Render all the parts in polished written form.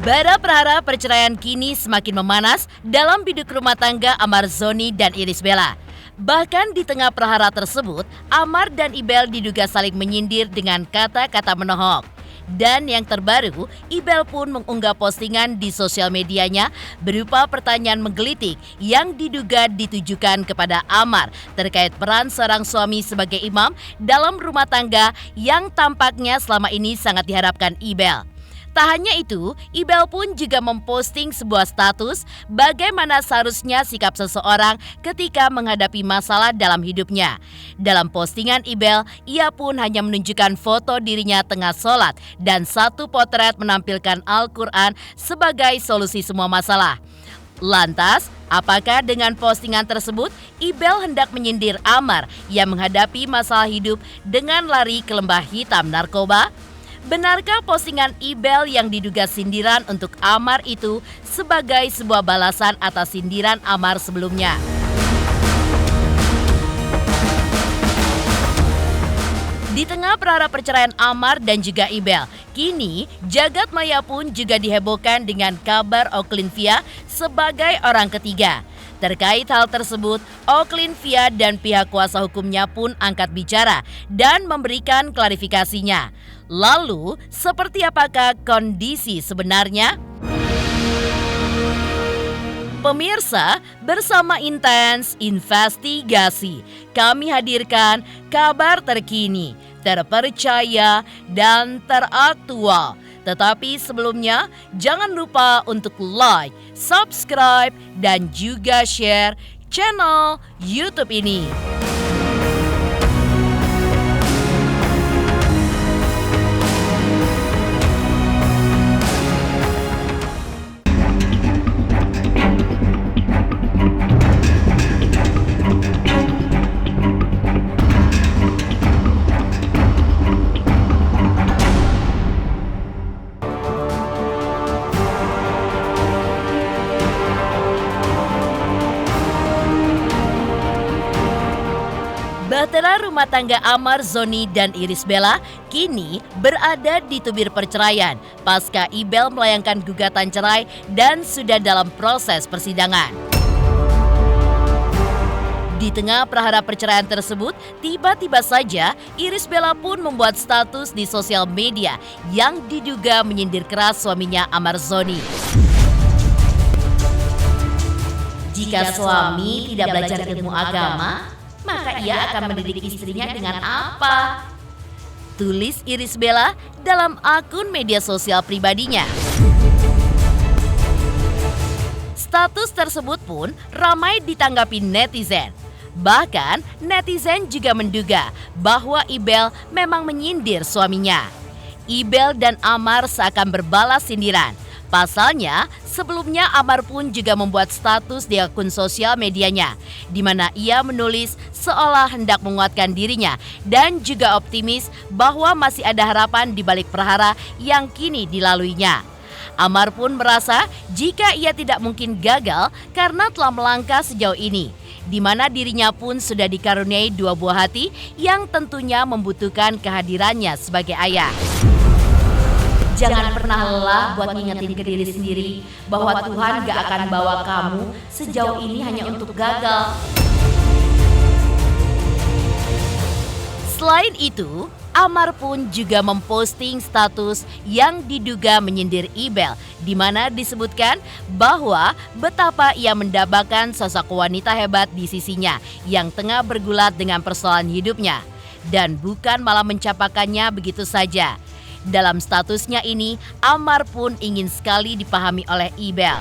Bara perhara perceraian kini semakin memanas dalam biduk rumah tangga Amar Zoni dan Irish Bella. Bahkan di tengah perhara tersebut, Amar dan Ibel diduga saling menyindir dengan kata-kata menohok. Dan yang terbaru, Ibel pun mengunggah postingan di sosial medianya berupa pertanyaan menggelitik yang diduga ditujukan kepada Amar terkait peran seorang suami sebagai imam dalam rumah tangga yang tampaknya selama ini sangat diharapkan Ibel. Tak hanya itu, Ibel pun juga memposting sebuah status bagaimana seharusnya sikap seseorang ketika menghadapi masalah dalam hidupnya. Dalam postingan Ibel, ia pun hanya menunjukkan foto dirinya tengah sholat dan satu potret menampilkan Al-Quran sebagai solusi semua masalah. Lantas, apakah dengan postingan tersebut Ibel hendak menyindir Amar yang menghadapi masalah hidup dengan lari ke lembah hitam narkoba? Benarkah postingan Ibel yang diduga sindiran untuk Amar itu sebagai sebuah balasan atas sindiran Amar sebelumnya? Di tengah perhara perceraian Amar dan juga Ibel, kini jagat maya pun juga dihebohkan dengan kabar Oklin-Via sebagai orang ketiga. Terkait hal tersebut, Oklin-Via dan pihak kuasa hukumnya pun angkat bicara dan memberikan klarifikasinya. Lalu, seperti apakah kondisi sebenarnya? Pemirsa, bersama Intens Investigasi, kami hadirkan kabar terkini, terpercaya, dan teraktual. Tetapi sebelumnya, jangan lupa untuk like, subscribe, dan juga share channel YouTube ini. Bahtera rumah tangga Amar Zoni dan Irish Bella kini berada di tubir perceraian pasca Ibel melayangkan gugatan cerai dan sudah dalam proses persidangan. Di tengah perhara perceraian tersebut, tiba-tiba saja Irish Bella pun membuat status di sosial media yang diduga menyindir keras suaminya Amar Zoni. Jika suami tidak belajar ilmu agama, maka ia akan mendidik istrinya dengan apa? Tulis Irish Bella dalam akun media sosial pribadinya. Status tersebut pun ramai ditanggapi netizen. Bahkan netizen juga menduga bahwa Ibel memang menyindir suaminya. Ibel dan Amar seakan berbalas sindiran. Pasalnya, sebelumnya Amar pun juga membuat status di akun sosial medianya, di mana ia menulis seolah hendak menguatkan dirinya dan juga optimis bahwa masih ada harapan di balik perhara yang kini dilaluinya. Amar pun merasa jika ia tidak mungkin gagal karena telah melangkah sejauh ini, di mana dirinya pun sudah dikaruniai dua buah hati yang tentunya membutuhkan kehadirannya sebagai ayah. Jangan pernah lelah buat ngingetin ke diri sendiri bahwa Tuhan gak akan bawa kamu sejauh ini hanya untuk gagal. Selain itu, Amar pun juga memposting status yang diduga menyindir Ibel, di mana disebutkan bahwa betapa ia mendambakan sosok wanita hebat di sisinya yang tengah bergulat dengan persoalan hidupnya, dan bukan malah mencapakannya begitu saja. Dalam statusnya ini, Amar pun ingin sekali dipahami oleh Ibel.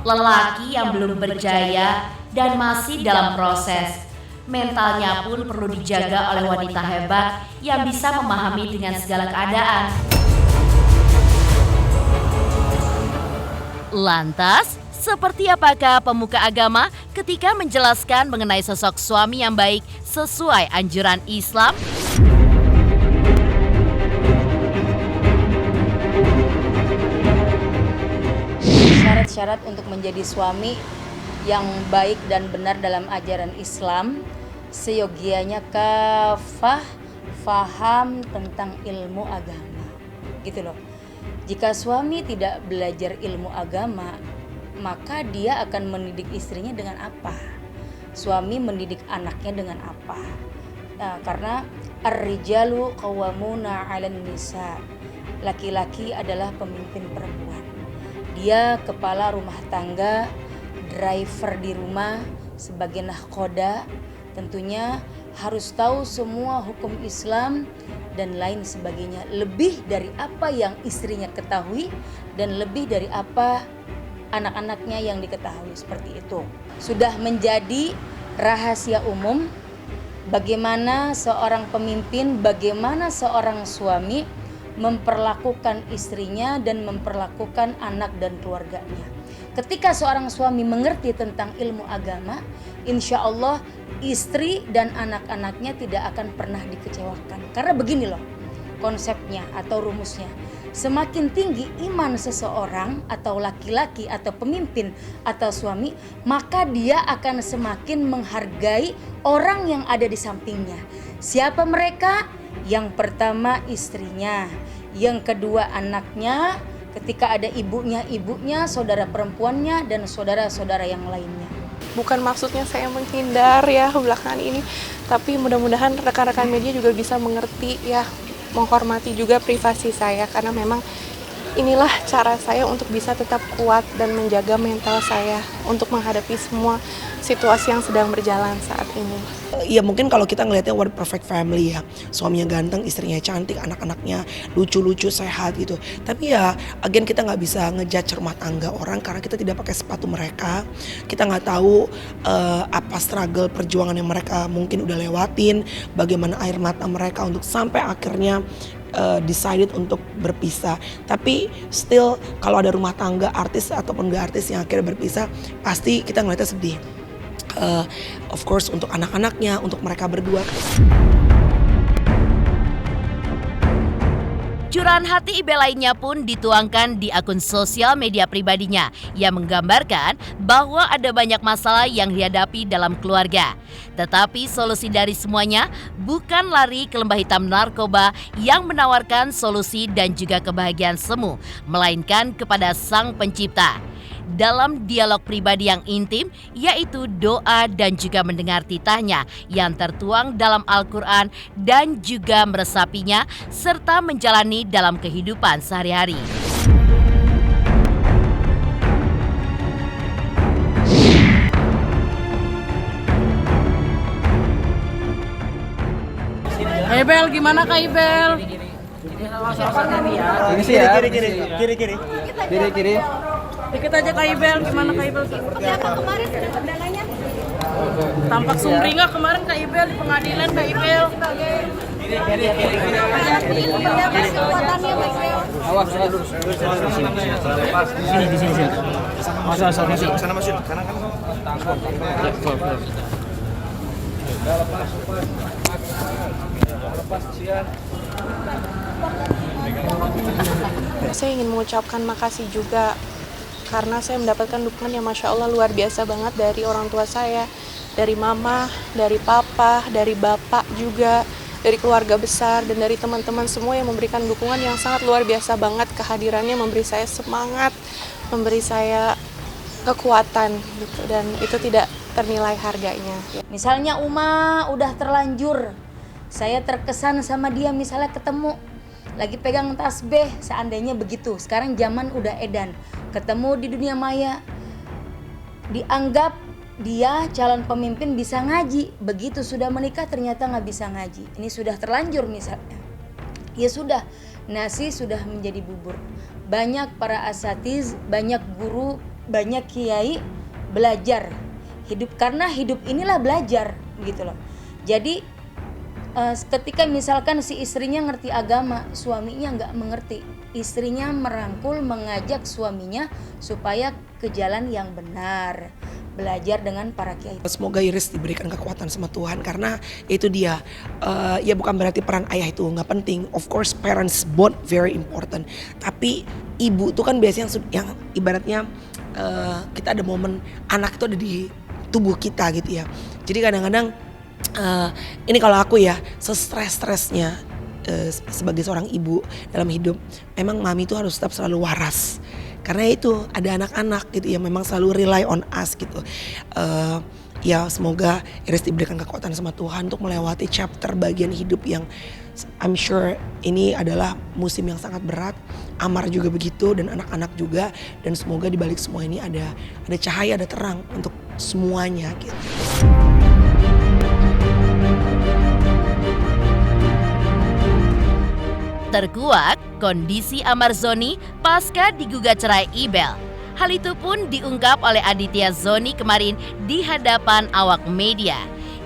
Lelaki yang belum berjaya dan masih dalam proses, mentalnya pun perlu dijaga oleh wanita hebat yang bisa memahami dengan segala keadaan. Lantas, seperti apakah pemuka agama ketika menjelaskan mengenai sosok suami yang baik sesuai anjuran Islam? Syarat-syarat untuk menjadi suami yang baik dan benar dalam ajaran Islam, seyogianya kafah, faham tentang ilmu agama. gitu loh. Jika suami tidak belajar ilmu agama, maka dia akan mendidik istrinya dengan apa? Suami mendidik anaknya dengan apa? Nah, karena ar-rijalu qawwamuna 'alan nisa. Laki-laki adalah pemimpin perempuan. Dia kepala rumah tangga, driver di rumah, sebagai nahkoda, tentunya harus tahu semua hukum Islam dan lain sebagainya. Lebih dari apa yang istrinya ketahui dan lebih dari apa anak-anaknya yang diketahui, seperti itu. Sudah menjadi rahasia umum bagaimana seorang pemimpin, bagaimana seorang suami memperlakukan istrinya dan memperlakukan anak dan keluarganya. Ketika seorang suami mengerti tentang ilmu agama, insya Allah istri dan anak-anaknya tidak akan pernah dikecewakan. Karena begini loh konsepnya atau rumusnya. Semakin tinggi iman seseorang atau laki-laki atau pemimpin atau suami, maka dia akan semakin menghargai orang yang ada di sampingnya. Siapa mereka? Yang pertama istrinya, yang kedua anaknya, ketika ada ibunya, saudara perempuannya, dan saudara-saudara yang lainnya. Bukan maksudnya saya menghindar ya belakangan ini, tapi mudah-mudahan rekan-rekan media juga bisa mengerti ya, menghormati juga privasi saya, karena memang inilah cara saya untuk bisa tetap kuat dan menjaga mental saya untuk menghadapi semua situasi yang sedang berjalan saat ini. Ya mungkin kalau kita ngelihatnya what perfect family ya, suaminya ganteng, istrinya cantik, anak-anaknya lucu-lucu, sehat gitu. Tapi ya again kita nggak bisa ngejudge rumah tangga orang karena kita tidak pakai sepatu mereka. Kita nggak tahu apa struggle perjuangan yang mereka mungkin udah lewatin, bagaimana air mata mereka untuk sampai akhirnya decided untuk berpisah. Tapi still kalau ada rumah tangga artis ataupun gak artis yang akhirnya berpisah, pasti kita ngeliatnya sedih. Of course untuk anak-anaknya, untuk mereka berdua. Curahan hati Ibel lainnya pun dituangkan di akun sosial media pribadinya yang menggambarkan bahwa ada banyak masalah yang dihadapi dalam keluarga. Tetapi solusi dari semuanya bukan lari ke lembah hitam narkoba yang menawarkan solusi dan juga kebahagiaan semu, melainkan kepada Sang Pencipta. Dalam dialog pribadi yang intim, yaitu doa dan juga mendengar titahnya yang tertuang dalam Al-Quran dan juga meresapinya serta menjalani dalam kehidupan sehari-hari. Hai Bel, gimana Kak Ibel? Kiri. Dikit aja Kak Ibel, gimana Kak Ibel? Seperti apa kemarin kendalanya? Tampak sumringah kemarin Kak Ibel di pengadilan Kak Ibel. Seperti apa kekuatannya Kak Ibel? Awas. Di sini. Masuk. Sana masuk. Kanan kan. Saya ingin mengucapkan makasih juga karena saya mendapatkan dukungan yang Masya Allah luar biasa banget dari orang tua saya, dari mama, dari papa, dari bapak juga, dari keluarga besar, dan dari teman-teman semua yang memberikan dukungan yang sangat luar biasa banget. Kehadirannya memberi saya semangat, memberi saya kekuatan gitu, dan itu tidak ternilai harganya. Misalnya Uma udah terlanjur, saya terkesan sama dia, misalnya ketemu lagi pegang tasbih, seandainya begitu. Sekarang zaman udah edan, ketemu di dunia maya, dianggap dia calon pemimpin bisa ngaji. Begitu sudah menikah ternyata nggak bisa ngaji. Ini sudah terlanjur misalnya. Ya sudah, nasi sudah menjadi bubur. Banyak para asatiz, banyak guru, banyak kiai belajar hidup, karena hidup inilah belajar gitu loh. Jadi ketika misalkan si istrinya ngerti agama, suaminya nggak mengerti, istrinya merangkul, mengajak suaminya supaya ke jalan yang benar, belajar dengan para kiai. Semoga Iris diberikan kekuatan sama Tuhan, karena itu dia, ya bukan berarti peran ayah itu nggak penting. Of course parents both very important, tapi ibu itu kan biasanya yang ibaratnya kita ada momen anak itu ada di tubuh kita gitu ya. Jadi kadang-kadang ini kalau aku ya, sestres-stresnya sebagai seorang ibu dalam hidup, memang mami itu harus tetap selalu waras. Karena itu ada anak-anak gitu yang memang selalu rely on us gitu. Ya semoga Iris diberikan kekuatan sama Tuhan untuk melewati chapter bagian hidup yang I'm sure ini adalah musim yang sangat berat. Amar juga begitu dan anak-anak juga, dan semoga di balik semua ini ada cahaya, ada terang untuk semuanya gitu. Terkuak kondisi Amar Zoni pasca digugat cerai Ibel. Hal itu pun diungkap oleh Aditya Zoni kemarin di hadapan awak media.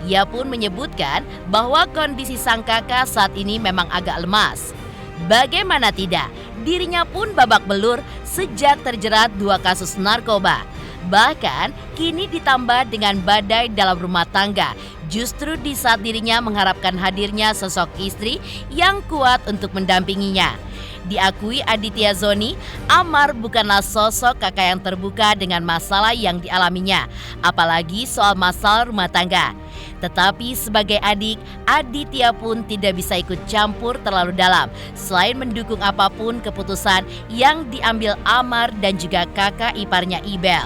Ia pun menyebutkan bahwa kondisi sang kakak saat ini memang agak lemas. Bagaimana tidak, dirinya pun babak belur sejak terjerat 2 kasus narkoba. Bahkan kini ditambah dengan badai dalam rumah tangga. Justru di saat dirinya mengharapkan hadirnya sosok istri yang kuat untuk mendampinginya. Diakui Aditya Zoni, Amar bukanlah sosok kakak yang terbuka dengan masalah yang dialaminya, apalagi soal masalah rumah tangga. Tetapi sebagai adik, Aditya pun tidak bisa ikut campur terlalu dalam, selain mendukung apapun keputusan yang diambil Amar dan juga kakak iparnya Ibel.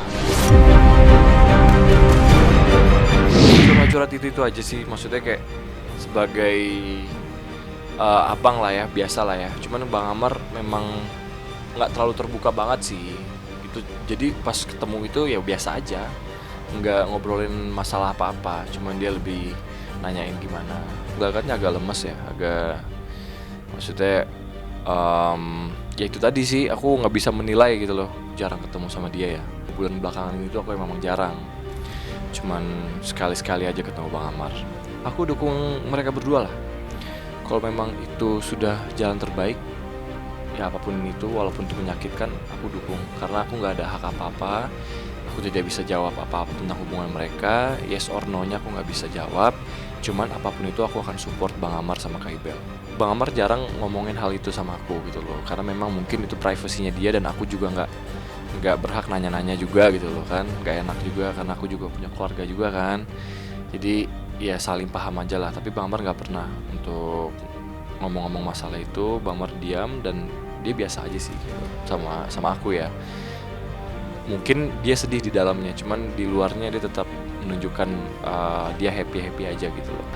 Curhat itu aja sih, maksudnya kayak sebagai abang lah ya, biasa lah ya. Cuman Bang Amar memang nggak terlalu terbuka banget sih gitu. Jadi pas ketemu itu ya biasa aja, nggak ngobrolin masalah apa-apa. Cuman dia lebih nanyain gimana. Kelihatannya agak lemes ya, agak maksudnya ya itu tadi sih, aku nggak bisa menilai gitu loh. Jarang ketemu sama dia ya. Bulan belakangan ini tuh aku memang jarang. Cuman sekali-sekali aja ketemu Bang Amar. Aku dukung mereka berdua lah. Kalau memang itu sudah jalan terbaik, ya apapun itu, walaupun itu menyakitkan, aku dukung. Karena aku gak ada hak apa-apa. Aku tidak bisa jawab apa-apa tentang hubungan mereka. Yes or no-nya aku gak bisa jawab. Cuman apapun itu aku akan support Bang Amar sama Kak Ibel. Bang Amar jarang ngomongin hal itu sama aku gitu loh. Karena memang mungkin itu privasinya dia dan aku juga nggak berhak nanya-nanya juga gitu loh kan, nggak enak juga karena aku juga punya keluarga juga kan. Jadi ya saling paham aja lah. Tapi Bang Amar nggak pernah untuk ngomong-ngomong masalah itu. Bang Amar diam dan dia biasa aja sih sama aku ya. Mungkin dia sedih di dalamnya, cuman di luarnya dia tetap menunjukkan dia happy aja gitu loh.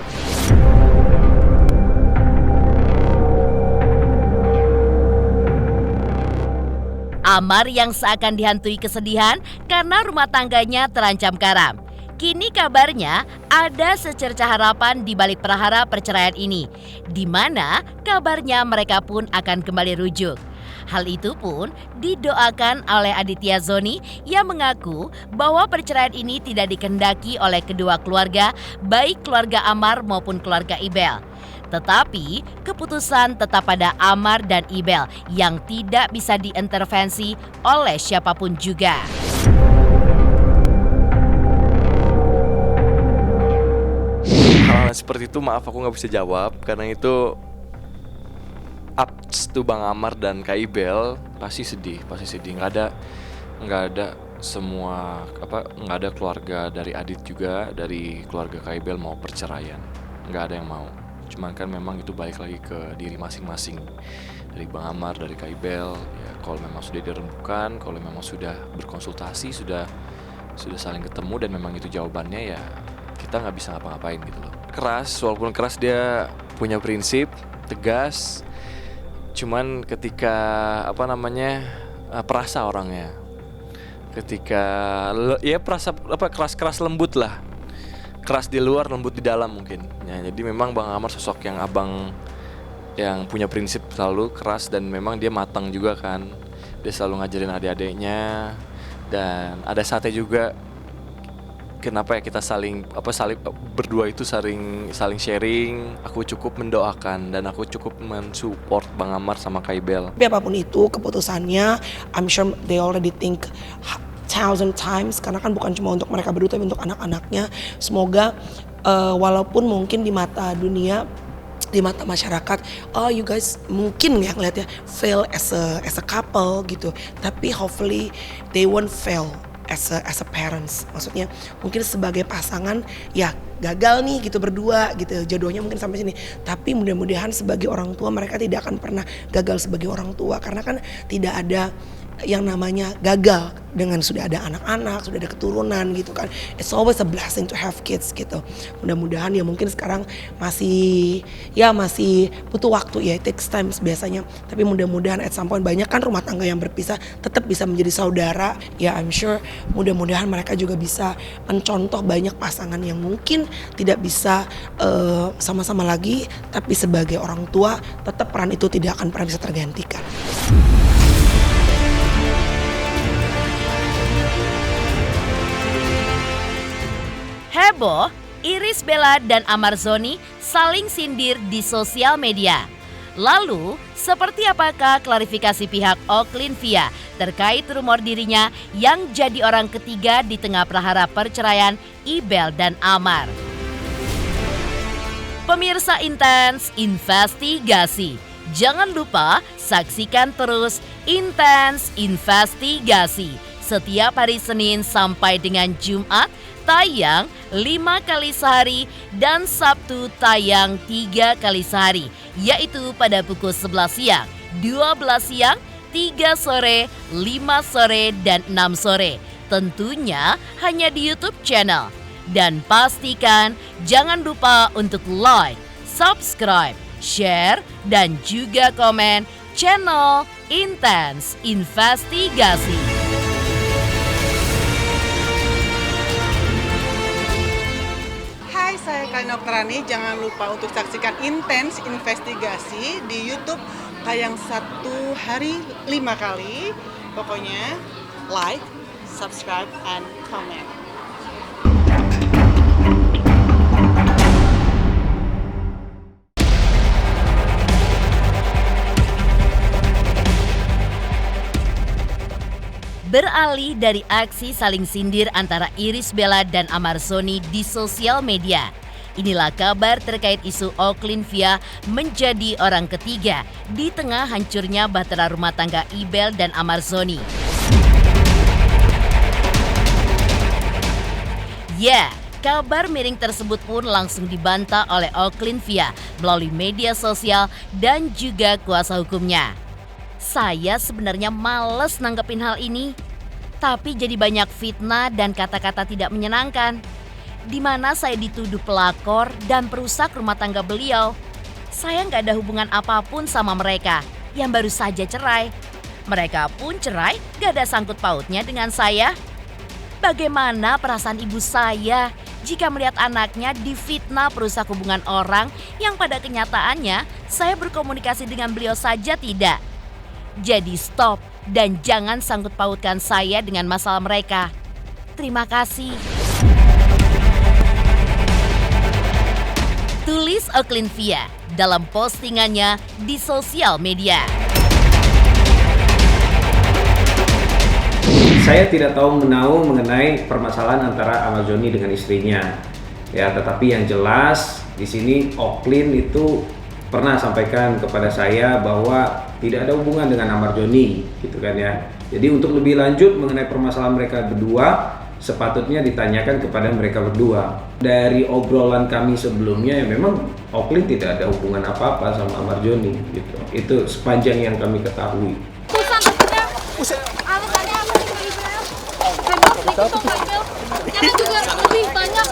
Amar yang seakan dihantui kesedihan karena rumah tangganya terancam karam. Kini kabarnya ada secercah harapan di balik prahara perceraian ini, di mana kabarnya mereka pun akan kembali rujuk. Hal itu pun didoakan oleh Aditya Zoni yang mengaku bahwa perceraian ini tidak dikehendaki oleh kedua keluarga, baik keluarga Amar maupun keluarga Ibel. Tetapi keputusan tetap pada Amar dan Ibel yang tidak bisa diintervensi oleh siapapun juga. Hal seperti itu maaf aku nggak bisa jawab karena itu ups to Bang Amar dan Kak Ibel. Pasti sedih. Nggak ada semua nggak ada keluarga dari Adit juga, dari keluarga Kak Ibel mau perceraian, nggak ada yang mau. Cuman kan memang itu balik lagi ke diri masing-masing, dari Bang Amar, dari Kak Ibel. Ya kalau memang sudah dirembukan, kalau memang sudah berkonsultasi, sudah saling ketemu dan memang itu jawabannya, ya kita nggak bisa ngapa-ngapain gitu loh. Keras, walaupun keras dia punya prinsip, tegas. Cuman ketika perasa orangnya, ketika ya keras lembut lah. Keras di luar, lembut di dalam mungkin. Ya, jadi memang Bang Amar sosok yang abang yang punya prinsip, selalu keras dan memang dia matang juga kan. Dia selalu ngajarin adik-adiknya dan ada saatnya juga kenapa ya kita saling berdua itu saling sharing. Aku cukup mendoakan dan aku cukup mensupport Bang Amar sama Kak Ibel. Tapi apapun itu keputusannya, I'm sure they already think 1,000 times, karena kan bukan cuma untuk mereka berdua tapi untuk anak-anaknya. Semoga walaupun mungkin di mata dunia, di mata masyarakat, oh you guys mungkin ya ngeliatnya fail as a couple gitu, tapi hopefully they won't fail as a parents. Maksudnya mungkin sebagai pasangan ya gagal nih gitu berdua gitu, jodohnya mungkin sampai sini. Tapi mudah-mudahan sebagai orang tua mereka tidak akan pernah gagal sebagai orang tua, karena kan tidak ada yang namanya gagal dengan sudah ada anak-anak, sudah ada keturunan gitu kan. It's always a blessing to have kids gitu. Mudah-mudahan ya mungkin sekarang masih butuh waktu ya, it takes time biasanya. Tapi mudah-mudahan at some point, banyak kan rumah tangga yang berpisah tetap bisa menjadi saudara. Ya I'm sure mudah-mudahan mereka juga bisa mencontoh banyak pasangan yang mungkin tidak bisa sama-sama lagi, tapi sebagai orang tua tetap peran itu tidak akan pernah bisa tergantikan. Heboh, Irish Bella dan Amar Zoni saling sindir di sosial media. Lalu, seperti apakah klarifikasi pihak Oklin-Via terkait rumor dirinya yang jadi orang ketiga di tengah prahara perceraian Ibel dan Amar? Pemirsa Intens Investigasi, jangan lupa saksikan terus Intens Investigasi setiap hari Senin sampai dengan Jumat tayang 5 kali sehari dan Sabtu tayang 3 kali sehari, yaitu pada pukul 11 siang, 12 siang, 3 sore, 5 sore, dan 6 sore. Tentunya hanya di YouTube channel. Dan pastikan jangan lupa untuk like, subscribe, share, dan juga komen channel Intens Investigasi. Hai, saya Kalina Oktarani. Jangan lupa untuk saksikan Intens Investigasi di YouTube, tayang 1 hari 5 kali. Pokoknya like, subscribe, and comment. Beralih dari aksi saling sindir antara Irish Bella dan Amar Zoni di sosial media, inilah kabar terkait isu Oklin-Via menjadi orang ketiga di tengah hancurnya bahtera rumah tangga Ibel dan Amar Zoni. Ya, kabar miring tersebut pun langsung dibantah oleh Oklin-Via melalui media sosial dan juga kuasa hukumnya. Saya sebenarnya males nanggepin hal ini, tapi jadi banyak fitnah dan kata-kata tidak menyenangkan, di mana saya dituduh pelakor dan perusak rumah tangga beliau. Saya nggak ada hubungan apapun sama mereka yang baru saja cerai. Mereka pun cerai gak ada sangkut pautnya dengan saya. Bagaimana perasaan ibu saya jika melihat anaknya difitnah perusak hubungan orang yang pada kenyataannya saya berkomunikasi dengan beliau saja tidak? Jadi stop dan jangan sangkut pautkan saya dengan masalah mereka. Terima kasih. Tulis Oklin-Via dalam postingannya di sosial media. Saya tidak tahu menahu mengenai permasalahan antara Amar Zoni dengan istrinya. Ya, tetapi yang jelas di sini Oklin itu pernah sampaikan kepada saya bahwa tidak ada hubungan dengan Amar Zoni, gitu kan ya. Jadi untuk lebih lanjut mengenai permasalahan mereka berdua, sepatutnya ditanyakan kepada mereka berdua. Dari obrolan kami sebelumnya, ya memang Oklin tidak ada hubungan apa-apa sama Amar Zoni, gitu. Itu sepanjang yang kami ketahui. Alasannya apa sih Kak Ibel? Heboh sedikit kok Kak Ibel. Karena juga lebih banyak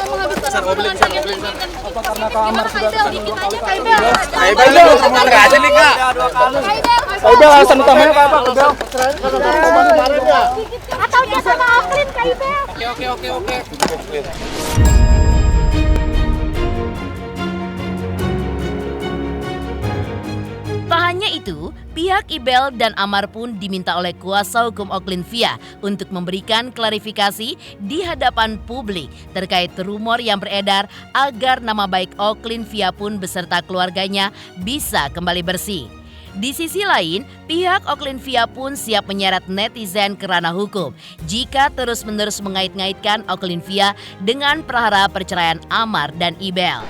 menghabiskan waktu dengan kalian menginginkan karena Kak Amar sudah sedikit aja Kak Ibel. Kak Ibel ngomong aja nih Kak. Kak Ibel alasan utamanya apa Ibel? Atau dia sama Oklin Kak Ibel. Oke. Tak hanya itu, pihak Ibel dan Amar pun diminta oleh kuasa hukum Oklin-Via untuk memberikan klarifikasi di hadapan publik terkait rumor yang beredar agar nama baik Oklin-Via pun beserta keluarganya bisa kembali bersih. Di sisi lain, pihak Oklin-Via pun siap menyeret netizen ke ranah hukum jika terus-menerus mengait-ngaitkan Oklin-Via dengan perkara perceraian Amar dan Ibel.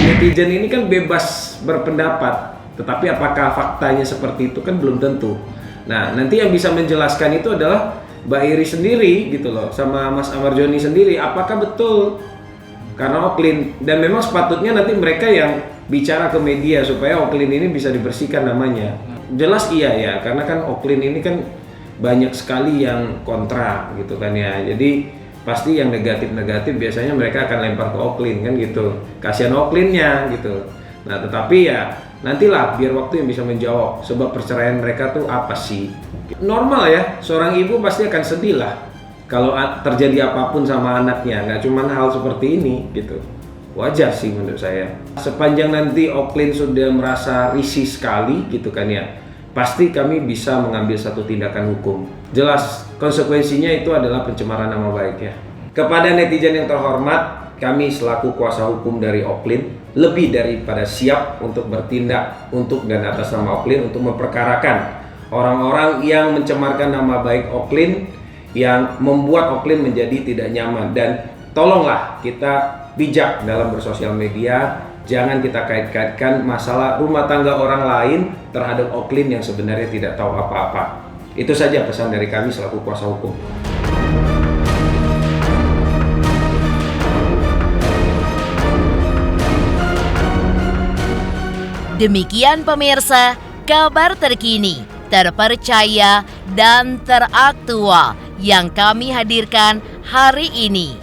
Netizen ini kan bebas berpendapat, Tetapi apakah faktanya seperti itu kan belum tentu. Nah, nanti yang bisa menjelaskan itu adalah Mbak Iris sendiri gitu loh, sama Mas Amar Joni sendiri, apakah betul karena Oklin, dan memang sepatutnya nanti mereka yang bicara ke media supaya Oklin ini bisa dibersihkan namanya. Jelas iya ya, karena kan Oklin ini kan banyak sekali yang kontra gitu kan ya, jadi pasti yang negatif-negatif biasanya mereka akan lempar ke Oklin kan gitu, kasihan Oklinnya gitu. Nah tetapi ya nantilah biar waktu yang bisa menjawab sebab perceraian mereka tuh apa sih. Normal ya, seorang ibu pasti akan sedih lah kalau terjadi apapun sama anaknya, nggak cuma hal seperti ini gitu. Wajar sih menurut saya. Sepanjang nanti Oklin sudah merasa risih sekali gitu kan ya, pasti kami bisa mengambil satu tindakan hukum. Jelas konsekuensinya itu adalah pencemaran nama baik ya. Kepada netizen yang terhormat, kami selaku kuasa hukum dari Oklin lebih daripada siap untuk bertindak untuk dan atas nama Oklin untuk memperkarakan orang-orang yang mencemarkan nama baik Oklin, yang membuat Oklin menjadi tidak nyaman. Dan tolonglah kita bijak dalam bersosial media, jangan kita kait-kaitkan masalah rumah tangga orang lain terhadap Oklin yang sebenarnya tidak tahu apa-apa. Itu saja pesan dari kami selaku kuasa hukum. Demikian pemirsa, kabar terkini, terpercaya, dan teraktual yang kami hadirkan hari ini.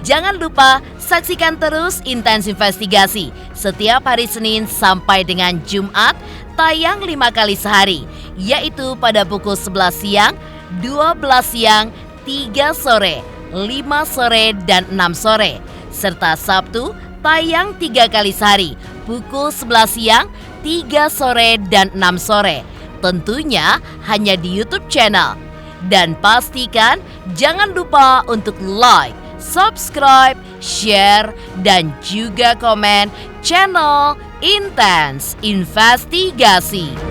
Jangan lupa saksikan terus Intens Investigasi setiap hari Senin sampai dengan Jumat, tayang 5 kali sehari, yaitu pada pukul 11 siang, 12 siang, 3 sore, 5 sore, dan 6 sore. Serta Sabtu tayang 3 kali sehari, pukul 11 siang, 3 sore, dan 6 sore. Tentunya hanya di YouTube channel. Dan pastikan jangan lupa untuk like, subscribe, share, dan juga komen channel Intens Investigasi.